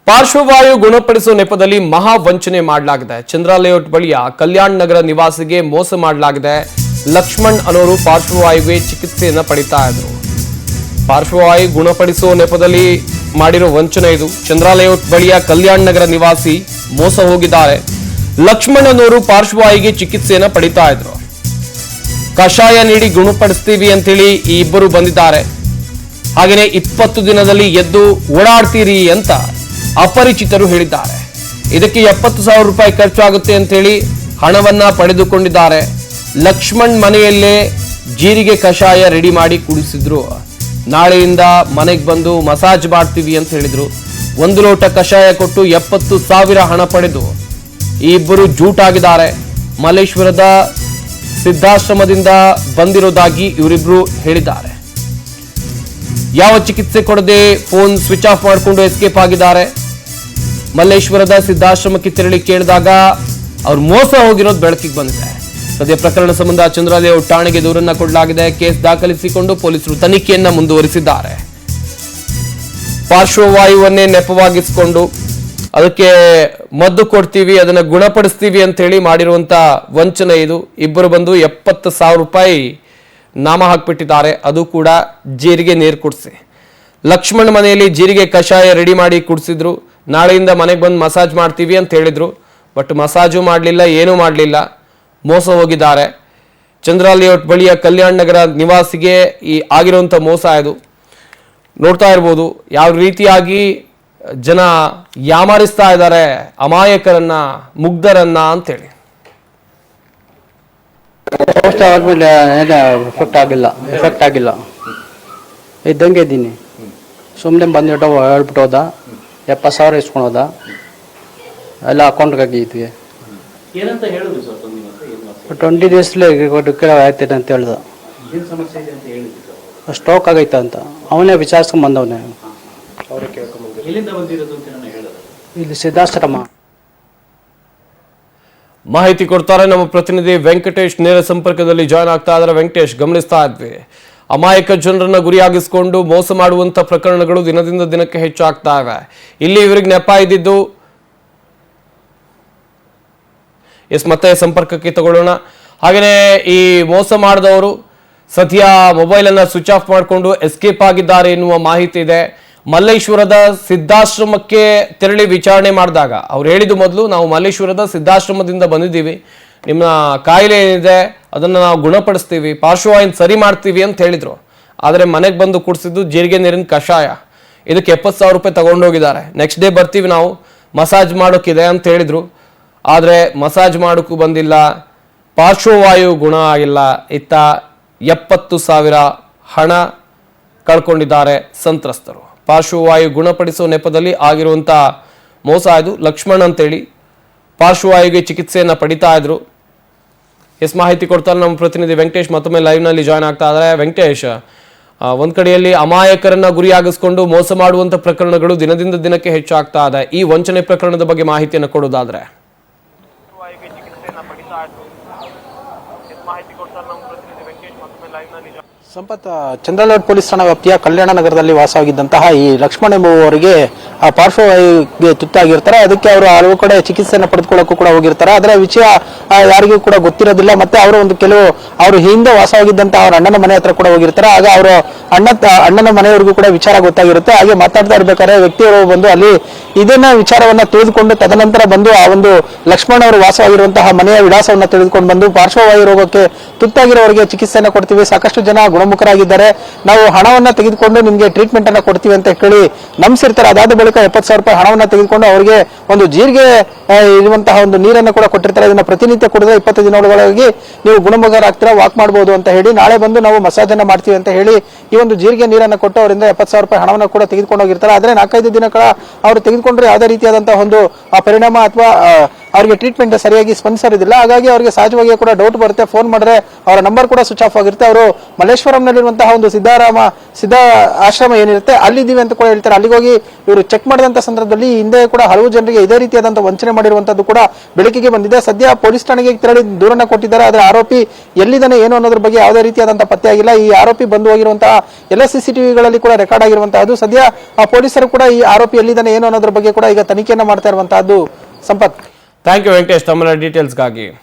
ಪಾರ್ಶ್ವವಾಯು ಗುಣಪಡಿಸುವ ನೆಪದಲ್ಲಿ ಮಹಾ ವಂಚನೆ ಮಾಡಲಾಗಿದೆ. ಚಂದ್ರ ಲೇಔಟ್ ಬಳಿಯ ಕಲ್ಯಾಣ್ ನಗರ ನಿವಾಸಿಗೆ ಮೋಸ ಮಾಡಲಾಗಿದೆ. ಲಕ್ಷ್ಮಣ್ ಅನ್ನೋರು ಪಾರ್ಶ್ವವಾಯುವಿಗೆ ಚಿಕಿತ್ಸೆಯನ್ನ ಪಡಿತಾ ಇದ್ರು. ಪಾರ್ಶ್ವವಾಯು ಗುಣಪಡಿಸುವ ನೆಪದಲ್ಲಿ ಮಾಡಿರೋ ವಂಚನೆ ಇದು. ಚಂದ್ರ ಲೇಔಟ್ ಬಳಿಯ ಕಲ್ಯಾಣ್ ನಗರ ನಿವಾಸಿ ಮೋಸ ಹೋಗಿದ್ದಾರೆ. ಲಕ್ಷ್ಮಣ್ ಅನ್ನೋರು ಪಾರ್ಶ್ವವಾಯುವಿಗೆ ಚಿಕಿತ್ಸೆಯನ್ನ ಪಡಿತಾ ಇದ್ರು. ಕಷಾಯ ನೀಡಿ ಗುಣಪಡಿಸ್ತೀವಿ ಅಂತೇಳಿ ಈ ಇಬ್ಬರು ಬಂದಿದ್ದಾರೆ. ಹಾಗೆಯೇ 20 ದಿನದಲ್ಲಿ ಎದ್ದು ಓಡಾಡ್ತೀರಿ ಅಂತ ಅಪರಿಚಿತರು ಹೇಳಿದ್ದಾರೆ. ಇದಕ್ಕೆ 70,000 ರೂಪಾಯಿ ಖರ್ಚಾಗುತ್ತೆ ಅಂತೇಳಿ ಹಣವನ್ನ ಪಡೆದುಕೊಂಡಿದ್ದಾರೆ. ಲಕ್ಷ್ಮಣ್ ಮನೆಯಲ್ಲೇ ಜೀರಿಗೆ ಕಷಾಯ ರೆಡಿ ಮಾಡಿ ಕುಡಿಸಿದ್ರು. ನಾಳೆಯಿಂದ ಮನೆಗೆ ಬಂದು ಮಸಾಜ್ ಮಾಡ್ತೀವಿ ಅಂತ ಹೇಳಿದ್ರು. 1 ಲೋಟ ಕಷಾಯ ಕೊಟ್ಟು 70,000 ಹಣ ಪಡೆದು ಈ ಇಬ್ಬರು ಜೂಟಾಗಿದ್ದಾರೆ. ಮಲ್ಲೇಶ್ವರದ ಸಿದ್ಧಾಶ್ರಮದಿಂದ ಬಂದಿರೋದಾಗಿ ಇವರಿಬ್ರು ಹೇಳಿದ್ದಾರೆ. ಯಾವ ಚಿಕಿತ್ಸೆ ಕೊಡದೆ ಫೋನ್ ಸ್ವಿಚ್ ಆಫ್ ಮಾಡಿಕೊಂಡು ಎಸ್ಕೇಪ್ ಆಗಿದ್ದಾರೆ. ಮಲ್ಲೇಶ್ವರದ ಸಿದ್ಧಾಶ್ರಮಕ್ಕೆ ತೆರಳಿ ಕೇಳಿದಾಗ ಅವ್ರು ಮೋಸ ಹೋಗಿರೋದು ಬೆಳಕಿಗೆ ಬಂದಿದೆ. ಸದ್ಯ ಪ್ರಕರಣ ಸಂಬಂಧ ಚಂದ್ರ ಲೇಔಟ್ ಠಾಣೆಗೆ ದೂರನ್ನ ಕೊಡಲಾಗಿದೆ. ಕೇಸ್ ದಾಖಲಿಸಿಕೊಂಡು ಪೊಲೀಸರು ತನಿಖೆಯನ್ನ ಮುಂದುವರಿಸಿದ್ದಾರೆ. ಪಾರ್ಶ್ವವಾಯುವನ್ನೇ ನೆಪವಾಗಿಸಿಕೊಂಡು ಅದಕ್ಕೆ ಮದ್ದು ಕೊಡ್ತೀವಿ, ಅದನ್ನ ಗುಣಪಡಿಸ್ತೀವಿ ಅಂತ ಹೇಳಿ ಮಾಡಿರುವಂತ ವಂಚನೆ ಇದು. ಇಬ್ಬರು ಬಂದು 70,000 ರೂಪಾಯಿ ನಾಮ ಹಾಕ್ಬಿಟ್ಟಿದ್ದಾರೆ. ಅದು ಕೂಡ ಜೀರಿಗೆ ನೀರು ಕುಡಿಸಿ. ಲಕ್ಷ್ಮಣ್ ಮನೆಯಲ್ಲಿ ಜೀರಿಗೆ ಕಷಾಯ ರೆಡಿ ಮಾಡಿ ಕುಡಿಸಿದ್ರು. ನಾಳೆಯಿಂದ ಮನೆಗೆ ಬಂದು ಮಸಾಜ್ ಮಾಡ್ತೀವಿ ಅಂತ ಹೇಳಿದ್ರು. ಬಟ್ ಮಸಾಜು ಮಾಡಲಿಲ್ಲ, ಏನೂ ಮಾಡಲಿಲ್ಲ, ಮೋಸ ಹೋಗಿದ್ದಾರೆ. ಚಂದ್ರ ಲೇಔಟ್ ಬಳಿಯ ಕಲ್ಯಾಣ್ ನಗರ ನಿವಾಸಿಗೆ ಈ ಆಗಿರುವಂಥ ಮೋಸ ಇದು. ನೋಡ್ತಾ ಇರ್ಬೋದು ಯಾವ ರೀತಿಯಾಗಿ ಜನ ಯಾಮಾರಿಸ್ತಾ ಇದ್ದಾರೆ ಅಮಾಯಕರನ್ನ, ಮುಗ್ಧರನ್ನ ಅಂತೇಳಿ. ಎಫೆಕ್ಟ್ ಆಗಿಲ್ಲ ಇದ್ದಂಗೆ ಇದ್ದೀನಿ. ಸುಮ್ಮನೆ ಬಂದ್ಬಿಟ್ಟು ಹೇಳ್ಬಿಟ್ಟು ಹೋದ. 70,000 ಇಸ್ಕೊಳೋದ ಎಲ್ಲ ಅಕೌಂಟ್ಗೆ ಆಗಿದ್ವಿ. 20 ಡೇಸ್ಲೇ ಆಯ್ತೈತೆ ಅಂತ ಹೇಳ್ದ. ಸ್ಟ್ರೋಕ್ ಆಗೈತೆ ಅಂತ ಅವನೇ ವಿಚಾರಿಸ್ಕೊಂಡ್ ಬಂದವನೇ. ಇಲ್ಲಿ ಸಿದ್ಧಾಶ್ರಮ. ಮಾಹಿತಿ ಕೊಡ್ತಾರೆ ನಮ್ಮ ಪ್ರತಿನಿಧಿ ವೆಂಕಟೇಶ್. ನೇರ ಸಂಪರ್ಕದಲ್ಲಿ ಜಾಯ್ನ್ ಆಗ್ತಾ ಇದ್ದಾರೆ. ವೆಂಕಟೇಶ್, ಗಮನಿಸ್ತಾ ಇದ್ವಿ ಅಮಾಯಕ ಜನರನ್ನ ಗುರಿಯಾಗಿಸಿಕೊಂಡು ಮೋಸ ಮಾಡುವಂತ ಪ್ರಕರಣಗಳು ದಿನದಿಂದ ದಿನಕ್ಕೆ ಹೆಚ್ಚಾಗ್ತಾ ಇವೆ. ಇಲ್ಲಿ ಇವರಿಗೆ ನೆಪ ಇದ್ದಿದ್ದು ಮತ್ತೆ ಸಂಪರ್ಕಕ್ಕೆ ತಗೊಳ್ಳೋಣ. ಹಾಗೆಯೇ ಈ ಮೋಸ ಮಾಡಿದವರು ಸದ್ಯ ಮೊಬೈಲ್ ಅನ್ನ ಸ್ವಿಚ್ ಆಫ್ ಮಾಡಿಕೊಂಡು ಎಸ್ಕೇಪ್ ಆಗಿದ್ದಾರೆ ಎನ್ನುವ ಮಾಹಿತಿ ಇದೆ. ಮಲ್ಲೇಶ್ವರದ ಸಿದ್ಧಾಶ್ರಮಕ್ಕೆ ತೆರಳಿ ವಿಚಾರಣೆ ಮಾಡಿದಾಗ ಅವ್ರು ಹೇಳಿದ್ದು, ಮೊದಲು ನಾವು ಮಲ್ಲೇಶ್ವರದ ಸಿದ್ಧಾಶ್ರಮದಿಂದ ಬಂದಿದ್ದೀವಿ, ನಿಮ್ಮ ಕಾಯಿಲೆ ಏನಿದೆ ಅದನ್ನು ನಾವು ಗುಣಪಡಿಸ್ತೀವಿ, ಪಾರ್ಶ್ವವಾಯುನ ಸರಿ ಮಾಡ್ತೀವಿ ಅಂತ ಹೇಳಿದ್ರು. ಆದರೆ ಮನೆಗೆ ಬಂದು ಕುಡಿಸಿದ್ದು ಜೀರಿಗೆ ನೀರಿನ ಕಷಾಯ. ಇದಕ್ಕೆ 70,000 ರೂಪಾಯಿ ತಗೊಂಡೋಗಿದ್ದಾರೆ. ನೆಕ್ಸ್ಟ್ ಡೇ ಬರ್ತೀವಿ ನಾವು ಮಸಾಜ್ ಮಾಡೋಕ್ಕಿದೆ ಅಂತ ಹೇಳಿದ್ರು. ಆದರೆ ಮಸಾಜ್ ಮಾಡೋಕ್ಕೂ ಬಂದಿಲ್ಲ, ಪಾರ್ಶ್ವವಾಯು ಗುಣ ಆಗಿಲ್ಲ. ಇತ್ತ 70,000 ಹಣ ಕಳ್ಕೊಂಡಿದ್ದಾರೆ ಸಂತ್ರಸ್ತರು. ಪಾರ್ಶ್ವವಾಯು ಗುಣಪಡಿಸುವ ನೆಪದಲ್ಲಿ ಆಗಿರುವಂಥ ಮೋಸ ಇದು. ಲಕ್ಷ್ಮಣ್ ಅಂತೇಳಿ ಪಾರ್ಶ್ವವಾಯುಗೆ ಚಿಕಿತ್ಸೆಯನ್ನು ಪಡಿತಾ ಇದ್ರು. ಮಾಹಿತಿ ಕೊಡ್ತಾರೆ ನಮ್ಮ ಪ್ರತಿನಿಧಿ ವೆಂಕಟೇಶ್. ಮತ್ತೊಮ್ಮೆ ಲೈವ್ನಲ್ಲಿ ಜಾಯ್ನ್ ಆಗ್ತಾ ಇದ್ದಾರೆ. ವೆಂಕಟೇಶ್, ಒಂದ್ ಕಡೆಯಲ್ಲಿ ಅಮಾಯಕರನ್ನ ಗುರಿಯಾಗಿಸ್ಕೊಂಡು ಮೋಸ ಮಾಡುವಂತ ಪ್ರಕರಣಗಳು ದಿನದಿಂದ ದಿನಕ್ಕೆ ಹೆಚ್ಚಾಗ್ತಾ ಇದೆ. ಈ ವಂಚನೆ ಪ್ರಕರಣದ ಬಗ್ಗೆ ಮಾಹಿತಿಯನ್ನು ಕೊಡೋದಾದ್ರೆ ಸಂಪತ್, ಚಂದ್ರ ಲೇಔಟ್ ಪೊಲೀಸ್ ಠಾಣಾ ವ್ಯಾಪ್ತಿಯ ಕಲ್ಯಾಣ ನಗರದಲ್ಲಿ ವಾಸವಾಗಿದ್ದಂತಹ ಈ ಲಕ್ಷ್ಮಣ್ ಎಂಬುವವರಿಗೆ ಪಾರ್ಶ್ವವಾಯುಗೆ ತುತ್ತಾಗಿರ್ತಾರೆ. ಅದಕ್ಕೆ ಅವರು ಹಲವು ಕಡೆ ಚಿಕಿತ್ಸೆಯನ್ನು ಪಡೆದುಕೊಳ್ಳಕ್ಕೂ ಕೂಡ ಹೋಗಿರ್ತಾರೆ. ಅದರ ವಿಷಯ ಯಾರಿಗೂ ಕೂಡ ಗೊತ್ತಿರೋದಿಲ್ಲ. ಮತ್ತೆ ಅವರು ಅವರು ಹಿಂದೆ ವಾಸವಾಗಿದ್ದಂತಹ ಅವರ ಅಣ್ಣನ ಮನೆ ಹತ್ರ ಕೂಡ ಹೋಗಿರ್ತಾರೆ. ಆಗ ಅವರ ಅಣ್ಣನ ಮನೆಯವರಿಗೂ ಕೂಡ ವಿಚಾರ ಗೊತ್ತಾಗಿರುತ್ತೆ. ಹಾಗೆ ಮಾತಾಡ್ತಾ ಇರ್ಬೇಕಾದ್ರೆ ವ್ಯಕ್ತಿಯವರು ಬಂದು ಅಲ್ಲಿ ಇದನ್ನ ವಿಚಾರವನ್ನ ತಿಳಿದುಕೊಂಡು ತದನಂತರ ಬಂದು ಆ ಒಂದು ಲಕ್ಷ್ಮಣ್ ಅವರು ವಾಸವಾಗಿರುವಂತಹ ಮನೆಯ ವಿಳಾಸವನ್ನ ತಿಳಿದುಕೊಂಡು ಬಂದು ಪಾರ್ಶ್ವವಾಯು ರೋಗಕ್ಕೆ ತುತ್ತಾಗಿರೋರಿಗೆ ಚಿಕಿತ್ಸೆಯನ್ನು ಕೊಡ್ತೀವಿ, ಸಾಕಷ್ಟು ಜನ ಗುಣಮುಖರಾಗಿದ್ದಾರೆ, ನಾವು ಹಣವನ್ನ ತೆಗೆದುಕೊಂಡು ನಿಮ್ಗೆ ಟ್ರೀಟ್ಮೆಂಟ್ ಅನ್ನ ಕೊಡ್ತೀವಿ ಅಂತ ಹೇಳಿ ನಂಬಿಸಿರ್ತಾರೆ. ಅದಾದ ಬಳಿಕ 70,000 ರೂಪಾಯಿ ಹಣವನ್ನ ತೆಗೆದುಕೊಂಡು ಅವರಿಗೆ ಒಂದು ಜೀರಿಗೆ ಇರುವಂತಹ ಒಂದು ನೀರನ್ನು ಕೂಡ ಕೊಟ್ಟಿರ್ತಾರೆ. ಇದನ್ನ ಪ್ರತಿನಿತ್ಯ ಕುಡಿದ್ರೆ 20 ದಿನಗಳೊಳಗೆ ನೀವು ಗುಣಮುಖರಾಗ್ತೀರಾ, ವಾಕ್ ಮಾಡಬಹುದು ಅಂತ ಹೇಳಿ, ನಾಳೆ ಬಂದು ನಾವು ಮಸಾಜ್ ಅನ್ನ ಮಾಡ್ತೀವಿ ಅಂತ ಹೇಳಿ ಈ ಒಂದು ಜೀರಿಗೆ ನೀರನ್ನು ಕೊಟ್ಟು ಅವರಿಂದ 70,000 ರೂಪಾಯಿ ಹಣವನ್ನು ಕೂಡ ತೆಗೆದುಕೊಂಡು ಹೋಗಿರ್ತಾರೆ. ಆದ್ರೆ 4-5 ದಿನಗಳ ಅವರು ತೆಗೆದುಕೊಂಡ್ರೆ ಯಾವುದೇ ರೀತಿಯಾದಂತಹ ಒಂದು ಪರಿಣಾಮ ಅಥವಾ ಅವರಿಗೆ ಟ್ರೀಟ್ಮೆಂಟ್ ಸರಿಯಾಗಿ ಸ್ಪಂದಿಸೋದಿಲ್ಲ. ಹಾಗಾಗಿ ಅವರಿಗೆ ಸಹಜವಾಗಿ ಕೂಡ ಡೌಟ್ ಬರುತ್ತೆ. ಫೋನ್ ಮಾಡಿದ್ರೆ ಅವರ ನಂಬರ್ ಕೂಡ ಸ್ವಿಚ್ ಆಫ್ ಆಗಿರುತ್ತೆ. ಅವರು ಮಲ್ಲೇಶ್ವರಂನಲ್ಲಿರುವಂತಹ ಒಂದು ಸಿದ್ಧ ಆಶ್ರಮ ಏನಿರುತ್ತೆ ಅಲ್ಲಿದ್ದೀವಿ ಅಂತ ಕೂಡ ಹೇಳ್ತಾರೆ. ಅಲ್ಲಿಗೆ ಹೋಗಿ ಇವರು ಚೆಕ್ ಮಾಡಿದಂತ ಸಂದರ್ಭದಲ್ಲಿ ಹಿಂದೆ ಕೂಡ ಹಲವು ಜನರಿಗೆ ಇದೇ ರೀತಿಯಾದಂತಹ ವಂಚನೆ ಮಾಡಿರುವಂತದ್ದು ಕೂಡ ಬೆಳಕಿಗೆ ಬಂದಿದೆ. ಸದ್ಯ ಪೊಲೀಸ್ ಠಾಣೆಗೆ ತೆರಳಿ ದೂರನ್ನ ಕೊಟ್ಟಿದ್ದಾರೆ. ಆದರೆ ಆರೋಪಿ ಎಲ್ಲಿದ್ದಾನೆ ಏನು ಅನ್ನೋದ್ರ ಬಗ್ಗೆ ಯಾವುದೇ ರೀತಿಯಾದಂತಹ ಪತ್ತೆ ಆಗಿಲ್ಲ. ಈ ಆರೋಪಿ ಬಂದು ಹೋಗಿರುವಂತಹ ಎಲ್ಲ ಸಿಸಿಟಿವಿಗಳಲ್ಲಿ ಕೂಡ ರೆಕಾರ್ಡ್ ಆಗಿರುವಂತಹದ್ದು. ಸದ್ಯ ಪೊಲೀಸರು ಕೂಡ ಈ ಆರೋಪಿ ಎಲ್ಲಿದ್ದಾನೆ ಏನು ಅನ್ನೋದ್ರ ಬಗ್ಗೆ ಕೂಡ ಈಗ ತನಿಖೆಯನ್ನ ಮಾಡ್ತಾ ಇರುವಂತಹದ್ದು. ಸಂಪತ್, ಥ್ಯಾಂಕ್ ಯು ವೆಂಕಟೇಶ್ ತಮ್ಮ ಡೀಟೇಲ್ಸ್ಗಾಗಿ.